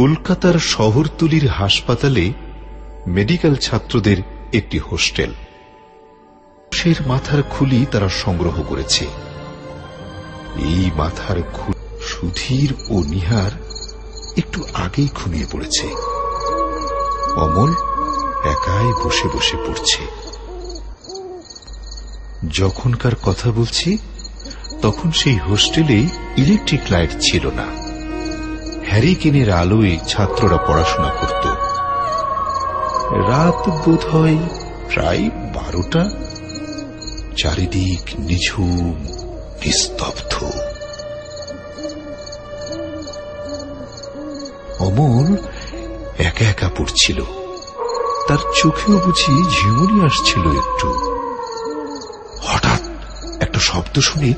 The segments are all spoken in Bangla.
কলকাতার শহরতলির হাসপাতালে মেডিকেল ছাত্রদের একটি হোস্টেল। সে মাথার খুলি তারা সংগ্রহ করেছে। এই মাথার খুলি সুধীর ও নিহার একটু আগেই ঘুমিয়ে পড়েছে। অমল একাই বসে বসে পড়ছে। যখনকার কথা বলছি তখন সেই হোস্টেলে ইলেকট্রিক লাইট ছিল না। হ্যারিকেনের আলোয় ছাত্ররা পড়াশোনা করত। রাত বোধ হয় প্রায় 12টা। চারিদিক নিঝুম নিস্তব্ধ। অমল একা একা পড়ছিল। তার চোখেও বুঝি ঝিমুনি আসছিল একটু। হঠাৎ একটা শব্দ শুনে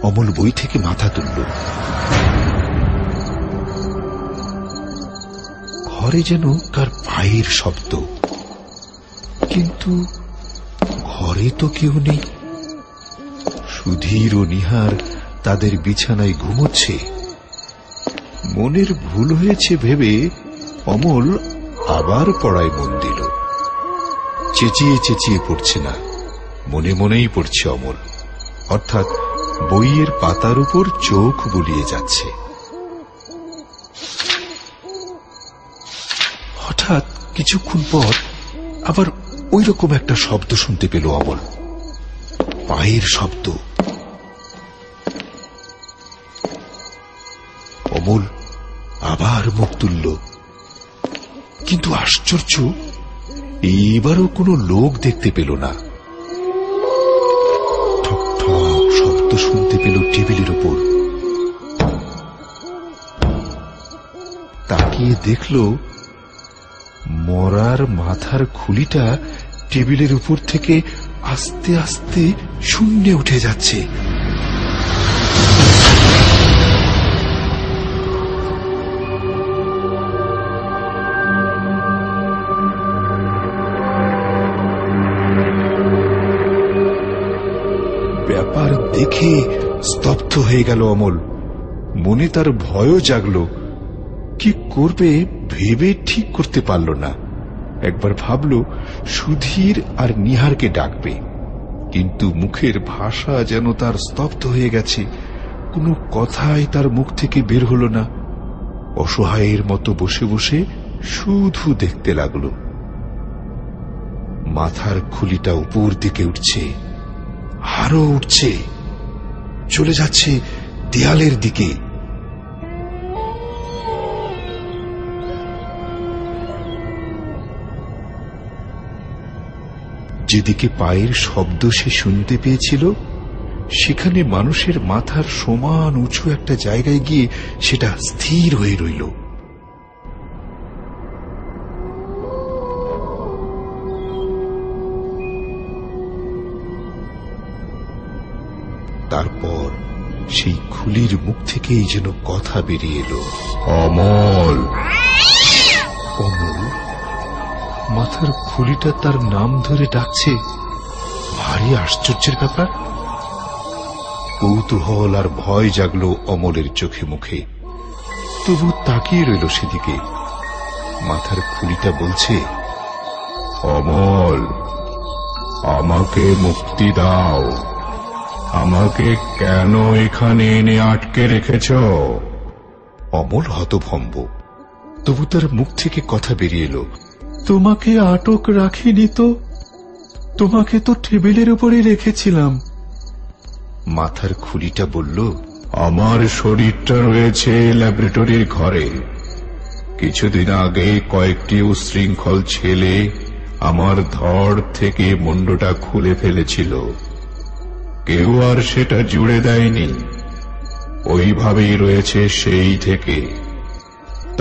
অমল বই থেকে মাথা তুলল। ঘরে যেন কার পায়ের শব্দ, কিন্তু ঘরে তো কেউ নেই। সুধীর ও নিহার তাদের বিছানায় ঘুমোচ্ছে। মনের ভুল হয়েছে ভেবে অমল আবার পড়ায় মন দিল। চেঁচিয়ে চেঁচিয়ে পড়ছে না, মনে মনেই পড়ছে অমল, অর্থাৎ বইয়ের পাতার উপর চোখ বুলিয়ে যাচ্ছে। হঠাৎ কিছুক্ষণ পর আবার ওই রকম একটা শব্দ শুনতে পেল অমল, পায়ের শব্দ। অমল আবার মুখ তুলল, কিন্তু আশ্চর্য, এবারও কোনো লোক দেখতে পেল না। ঠক ঠক শব্দ শুনতে পেল টেবিলের উপর। তাকিয়ে দেখল মরার মাথার খুলিটা টেবিলের উপর থেকে আস্তে আস্তে শূন্যে উঠে যাচ্ছে। ব্যাপার দেখে স্তব্ধ হয়ে গেল অমল। মনে তার ভয়ও জাগল। কি করবে ভেবে ঠিক করতে পারল না। একবার ভাবল সুধীর আর নিহারকে ডাকবে, কিন্তু মুখের ভাষা যেন তার স্তব্ধ হয়ে গেছে। কোনো কথাই তার মুখ থেকে বের হল না। অসহায়ের মতো বসে বসে শুধু দেখতে লাগল। মাথার খুলিটা উপর দিকে উঠছে, আরো উঠছে, চলে যাচ্ছে দেয়ালের দিকে। যেদিকে পায়ের শব্দ সে শুনতে পেয়েছিল সেখানে মানুষের মাথার সমান উঁচু একটা জায়গায় গিয়ে সেটা স্থির হয়ে রইল। তারপর সেই খুলির মুখ থেকেই যেন কথা বেরিয়ে এলো, অমল। অমল মাথার খুলিটা তার নাম ধরে ডাকছে। ভারী আশ্চর্যের ব্যাপার। কৌতূহল আর ভয় জাগলো অমলের চোখে মুখে। তবু তাকিয়ে রইল সেদিকে। মাথার খুলিটা বলছে, অমল, আমাকে মুক্তি দাও। আমাকে কেন এখানে এনে আটকে রেখেছ? অমল হতভম্ব। তবু তার মুখ থেকে কথা বেরিয়ে এলো, তোমাকে আটক রাখিনি তো, তোমাকে তো টেবিলের উপরে রেখেছিলাম। মাথার খুলিটা বলল, আমার শরীরটা রয়েছে ল্যাবরেটরির ঘরে। কিছুদিন আগে কয়েকটি উশৃঙ্খল ছেলে আমার ধড় থেকে মুন্ডটা খুলে ফেলেছিল। কেউ আর সেটা জুড়ে দেয়নি, ওইভাবেই রয়েছে সেই থেকে।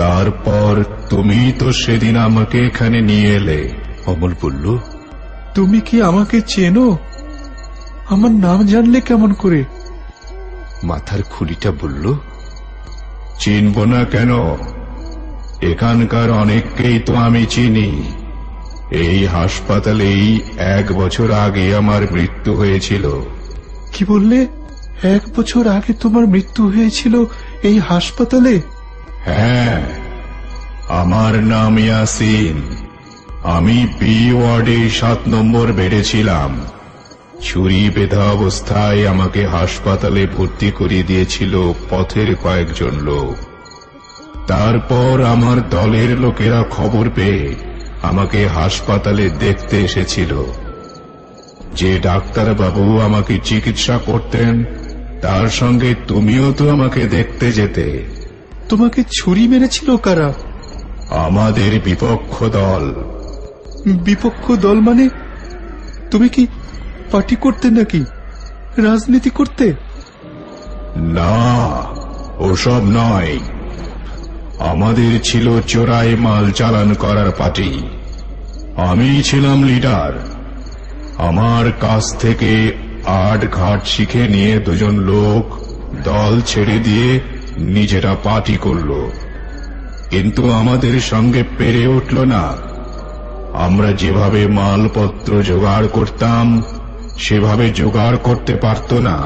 তারপর তুমি তো সেদিন আমাকে এখানে নিয়ে এলে। অমল বলল, তুমি কি আমাকে চেনো? আমার নাম জানলে কেমন করে? মাথার খুলিটা বলল, চিনব না কেন? এখানকার অনেককেই তো আমি চিনি। এই হাসপাতালেই 1 বছর আগে আমার মৃত্যু হয়েছিল। কি বললে? 1 বছর আগে তোমার মৃত্যু হয়েছিল এই হাসপাতালে? হ্যাঁ, আমার নাম ইয়াসিন। আমি বি ওয়ার্ডে 7 নম্বর বেডে ছিলাম। ছুরি বেঁধা অবস্থায় আমাকে হাসপাতালে ভর্তি করিয়ে দিয়েছিল পথের কয়েকজন লোক। তারপর আমার দলের লোকেরা খবর পেয়ে আমাকে হাসপাতালে দেখতে এসেছিল। যে ডাক্তারবাবু আমাকে চিকিৎসা করতেন তার সঙ্গে তুমিও তো আমাকে দেখতে যেতে। তোমাকে ছুরি মেরেছিল কারা? আমাদের বিপক্ষ দল। বিপক্ষ দল মানে? তুমি কি পার্টি করতে নাকি রাজনীতি করতে? না, ওসব নয়। আমাদের ছিল চোরাই মাল চালান করার পার্টি। আমি ছিলাম লিডার। আমার কাছ থেকে আট ঘাট শিখে নিয়ে দুজন লোক দল ছেড়ে দিয়ে নিজেরা পার্টি করল, কিন্তু আমাদের সঙ্গে পেরে উঠল না। আমরা যেভাবে মালপত্র জোগাড় করতাম সেভাবে জোগাড় করতে পারত না।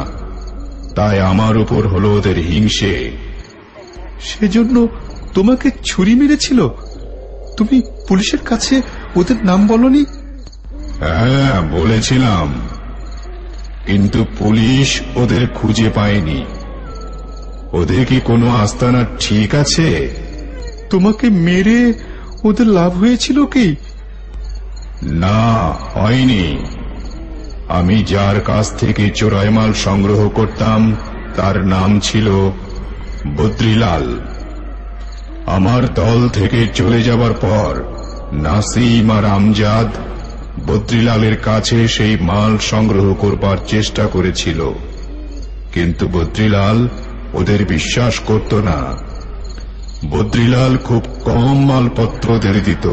তাই আমার উপর হলো ওদের হিংসে। সেজন্য তোমাকে ছুরি মেরেছিল? তুমি পুলিশের কাছে ওদের নাম বলনি? হ্যাঁ, বলেছিলাম, কিন্তু পুলিশ ওদের খুঁজে পায়নি। ওদের কি কোনো আস্তানা ঠিক আছে? তোমাকে মেরে ওদের লাভ হয়েছিল কি? না, হয়নি। আমি যার কাছ থেকে চোরাই মাল সংগ্রহ করতাম তার নাম ছিল বদ্রিলাল। আমার দল থেকে চলে যাবার পর নাসিম আর আমজাদ বদ্রিলালের কাছে সেই মাল সংগ্রহ করবার চেষ্টা করেছিল, কিন্তু বদ্রিলাল ওদের বিশ্বাস করত না। বদ্রিলাল খুব কম মালপত্র ওদের দিত।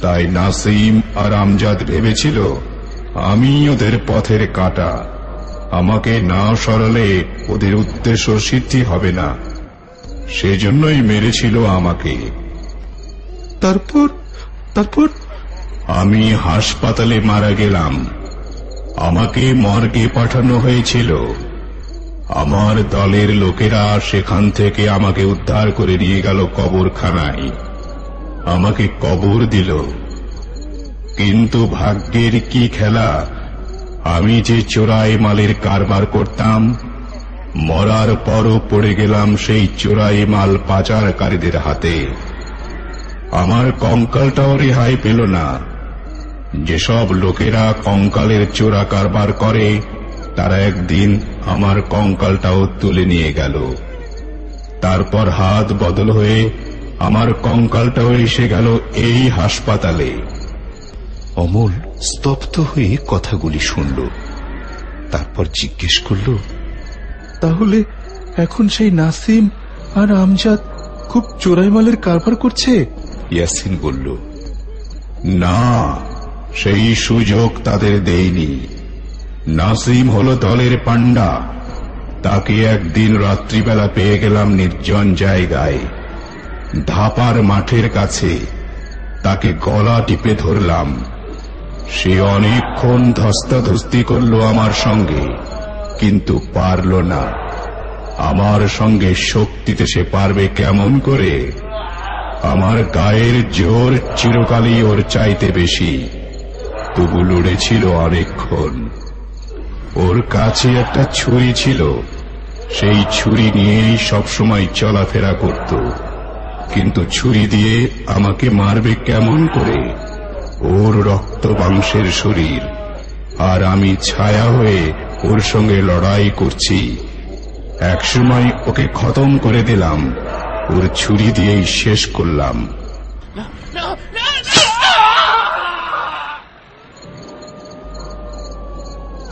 তাই নাসিম আর আমজাদ ভেবেছিল আমি ওদের পথের কাঁটা। আমাকে না সরালে ওদের উদ্দেশ্য সিদ্ধি হবে না, সেজন্যই মেরেছিল আমাকে। তারপর তারপর আমি হাসপাতালে মারা গেলাম। আমাকে মর্গে পাঠানো হয়েছিল। আমার দলের লোকেরা সেখান থেকে আমাকে উদ্ধার করে নিয়ে গেল কবরখানায়। আমাকে কবর দিল। কিন্তু ভাগ্যের কি খেলা, আমি যে চোরাই মালের কারবার করতাম, মরার পরও পড়ে গেলাম সেই চোরাই মাল পাচারকারীদের হাতে। আমার কঙ্কালটাও রেহাই পেল না। যেসব লোকেরা কঙ্কালের চোরা কারবার করে তারা একদিন আমার কঙ্কালটাও তুলে নিয়ে গেল। তারপর হাত বদল হয়ে আমার কঙ্কালটাও এসে গেল এই হাসপাতালে। অমল স্তব্ধ হয়ে কথাগুলি শুনল। তারপর জিজ্ঞেস করল, তাহলে এখন সেই নাসিম আর আমজাদ খুব চোরাই মালের কারবার করছে? ইয়াসিন বলল, না, সেই সুযোগ তাদের দেয়নি। নাসিম হলো দলের পান্ডা। তাকে একদিন রাত্রিবেলা পেয়ে গেলাম নির্জন জায়গায়, ধাপার মাঠের কাছে। তাকে গলা টিপে ধরলাম। সে অনেকক্ষণ ধস্তাধস্তি করল আমার সঙ্গে, কিন্তু পারল না। আমার সঙ্গে শক্তিতে সে পারবে কেমন করে? আমার গায়ের জোর চিরকালই ওর চাইতে বেশি। তবু লড়েছিল অনেকক্ষণ। ওর কাছে একটা ছুরি ছিল। সেই ছুরি নিয়েই সবসময় চলাফেরা করত, কিন্তু ছুরি দিয়ে আমাকে মারবে কেমন করে? ওর রক্ত মাংসের শরীর, আর আমি ছায়া হয়ে ওর সঙ্গে লড়াই করছি। একসময় ওকে খতম করে দিলাম। ওর ছুরি দিয়েই শেষ করলাম।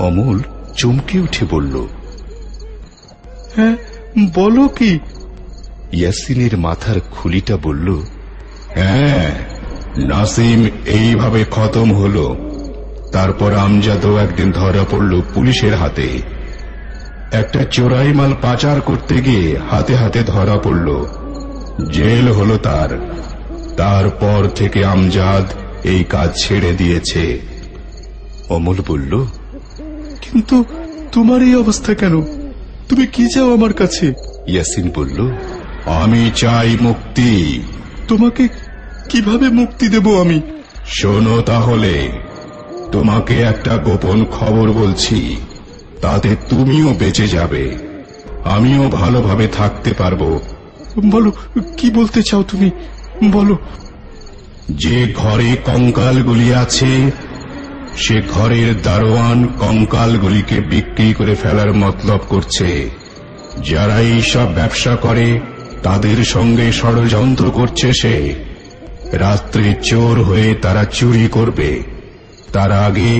অমল চমকে উঠে বলল, হ্যাঁ, বলো কি? ইয়াসিনের মাথার খুলিটা বলল, হ্যাঁ, নাসিম এইভাবে খতম হলো। তারপর আমজাদও একদিন ধরা পড়ল পুলিশের হাতে। একটা চোরাই মাল পাচার করতে গিয়ে হাতে হাতে ধরা পড়ল। জেল হলো তার। তারপর থেকে আমজাদ এই কাজ ছেড়ে দিয়েছে। অমল বলল, কিন্তু তোমার এই অবস্থা কেন? তুমি কি চাও আমার কাছে? ইয়াসিন বলল, আমি চাই মুক্তি। তোমাকে কিভাবে মুক্তি দেব আমি? শোনো তাহলে, তোমাকে একটা গোপন খবর বলছি, তাতে তুমিও বেঁচে যাবে, আমিও ভালোভাবে থাকতে পারবো। বলো, কি বলতে চাও তুমি, বলো। যে ঘরে কঙ্কালগুলি আছে, সে ঘরের দারোয়ান কঙ্কালগুলিকে বিক্রি করে ফেলার মতলব করছে। যারা এইসব ব্যবসা করে তাদের সঙ্গে ষড়যন্ত্র করছে সে। রাত্রে চোর হয়ে তারা চুরি করবে, তার আগে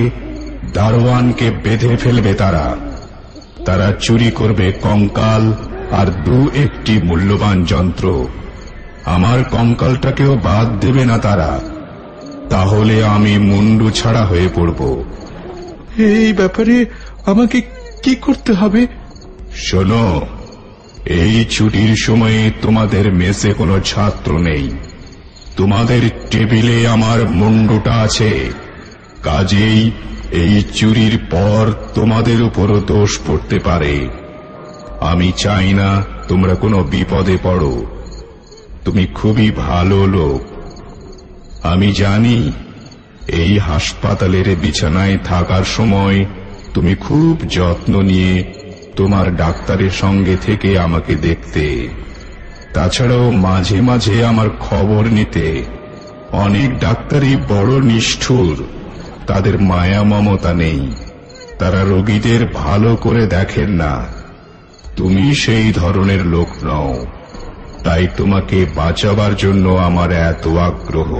দারোয়ানকে বেঁধে ফেলবে। তারা চুরি করবে কঙ্কাল আর 2-1টি মূল্যবান যন্ত্র। আমার কঙ্কালটাকেও বাদ দেবে না তারা, তাহলে আমি মুন্ডু ছাড়া হয়ে পড়ব। এই ব্যাপারে আমাকে কি করতে হবে? শোনো, এই ছুটির সময়ে তোমাদের মেসে কোনো ছাত্র নেই, তোমাদের টেবিলে আমার মুন্ডুটা আছে, কাজেই এই চুরির পর তোমাদের উপরও দোষ পড়তে পারে। আমি চাই না তোমরা কোনো বিপদে পড়ো। তুমি খুবই ভালো লোক, আমি জানি। এই হাসপাতালের বিছানায় থাকার সময় তুমি খুব যত্ন নিয়ে তোমার ডাক্তারের সঙ্গে থেকে আমাকে দেখতে, তাছাড়াও মাঝে মাঝে আমার খবর নিতে। অনেক ডাক্তারই বড় নিষ্ঠুর, তাদের মায়া মমতা নেই, তারা রোগীদের ভালো করে দেখেন না। তুমি সেই ধরনের লোক নও, তাই তোমাকে বাঁচাবার জন্য আমার এত আগ্রহ।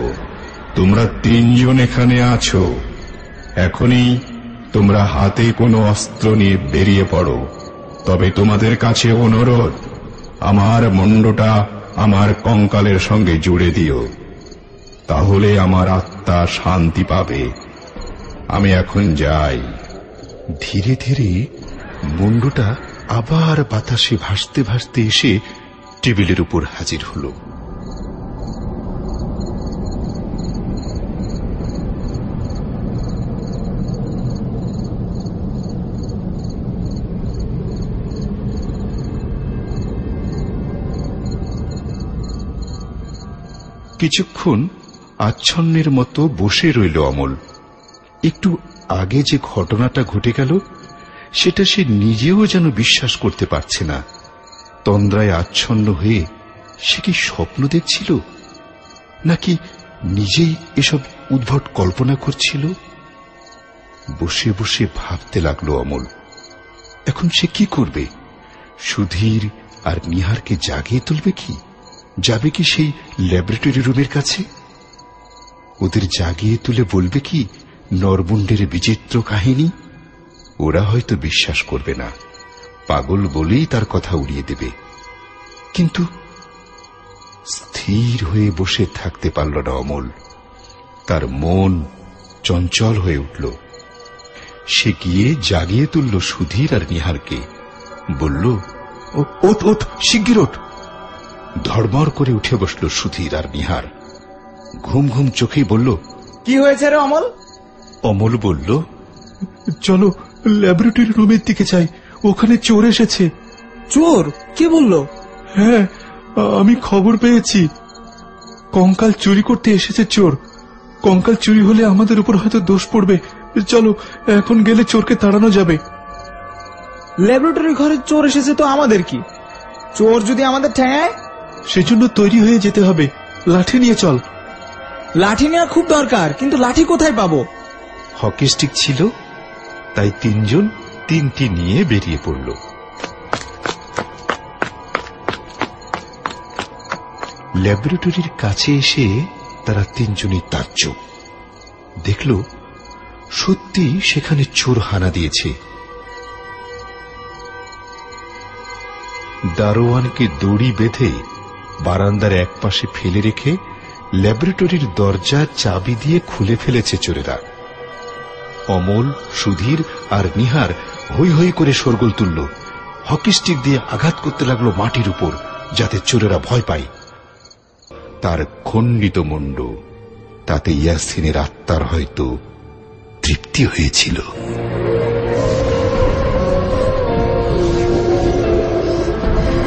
তোমরা 3 জন এখানে আছো, এখনই তোমরা হাতে কোনো অস্ত্র নিয়ে বেরিয়ে পড়ো। তবে তোমাদের কাছে অনুরোধ, আমার মুন্ডটা আমার কঙ্কালের সঙ্গে জুড়ে দিও, তাহলে আমার আত্মা শান্তি পাবে। আমি এখন যাই। ধীরে ধীরে মুন্ডুটা আবার বাতাসে ভাসতে ভাসতে এসে টেবিলের উপর হাজির হল। কিছুক্ষণ আচ্ছন্নের মতো বসে রইল অমল। একটু আগে যে ঘটনাটা ঘটে গেল সেটা সে নিজেও যেন বিশ্বাস করতে পারছে না। তন্দ্রায় আচ্ছন্ন হয়ে সে কি স্বপ্ন দেখছিল, নাকি নিজেই এসব উদ্ভট কল্পনা করছিল? বসে বসে ভাবতে লাগলো অমল, এখন সে কি করবে? সুধীর আর নিহারকে জাগিয়ে তুলবে কি? যাবে কি সেই ল্যাবরেটরি রুমের কাছে? ওদের জাগিয়ে তুলে বলবে কি নরমুন্ডের বিচিত্র কাহিনী? ওরা হয়তো বিশ্বাস করবে না, পাগল বলেই তার কথা উড়িয়ে দেবে। কিন্তু স্থির হয়ে বসে থাকতে পারল না অমল। তার মন চঞ্চল হয়ে উঠল। সে গিয়ে জাগিয়ে তুলল সুধীর আর নিহারকে, বলল, ওঠ ওঠ, শিগগির ওঠ। ধড়মড় করে উঠে বসল সুধীর আর নিহার। ঘুম ঘুম চোখেই বলল, কি হয়েছে রে অমল? অমল বলল, চলো ল্যাবরেটরি রুমের দিকে যাই, ওখানে চোর এসেছে। চোর? কে বললো? হ্যাঁ, আমি খবর পেয়েছি, কঙ্কাল চুরি করতে এসেছে চোর। কঙ্কাল চুরি হলে আমাদের উপর হয়তো দোষ পড়বে। চলো, এখন গেলে চোরকে তাড়ানো যাবে। ল্যাবরেটরি ঘরে চোর এসেছে তো আমাদের কি? চোর যদি আমাদের ঠেঙায়? সেজন্য তৈরি হয়ে যেতে হবে। লাঠি নিয়ে চল। লাঠি নেওয়া খুব দরকার, কিন্তু লাঠি কোথায় পাবো? হকি স্টিক ছিল, তাই 3 জন 3টি নিয়ে বেরিয়ে পড়ল। ল্যাবরেটরির কাছে এসে তারা 3 জনই তাজ্জব। দেখল সত্যি সেখানে চোর হানা দিয়েছে। দারোয়ানকে দড়ি বেঁধে বারান্দার একপাশে ফেলে রেখে ল্যাবরেটরির দরজা চাবি দিয়ে খুলে ফেলেছে চোরেরা। অমল, সুধীর আর নিহার হৈ হৈ করে শোরগোল তুলল। হকি স্টিক দিয়ে আঘাত করতে লাগলো মাটির উপর, যাতে চোরেরা ভয় পায়। তার খণ্ডিত মুন্ড, তাতে ইয়াসিনের আত্মার হয়তো তৃপ্তি হয়েছিল।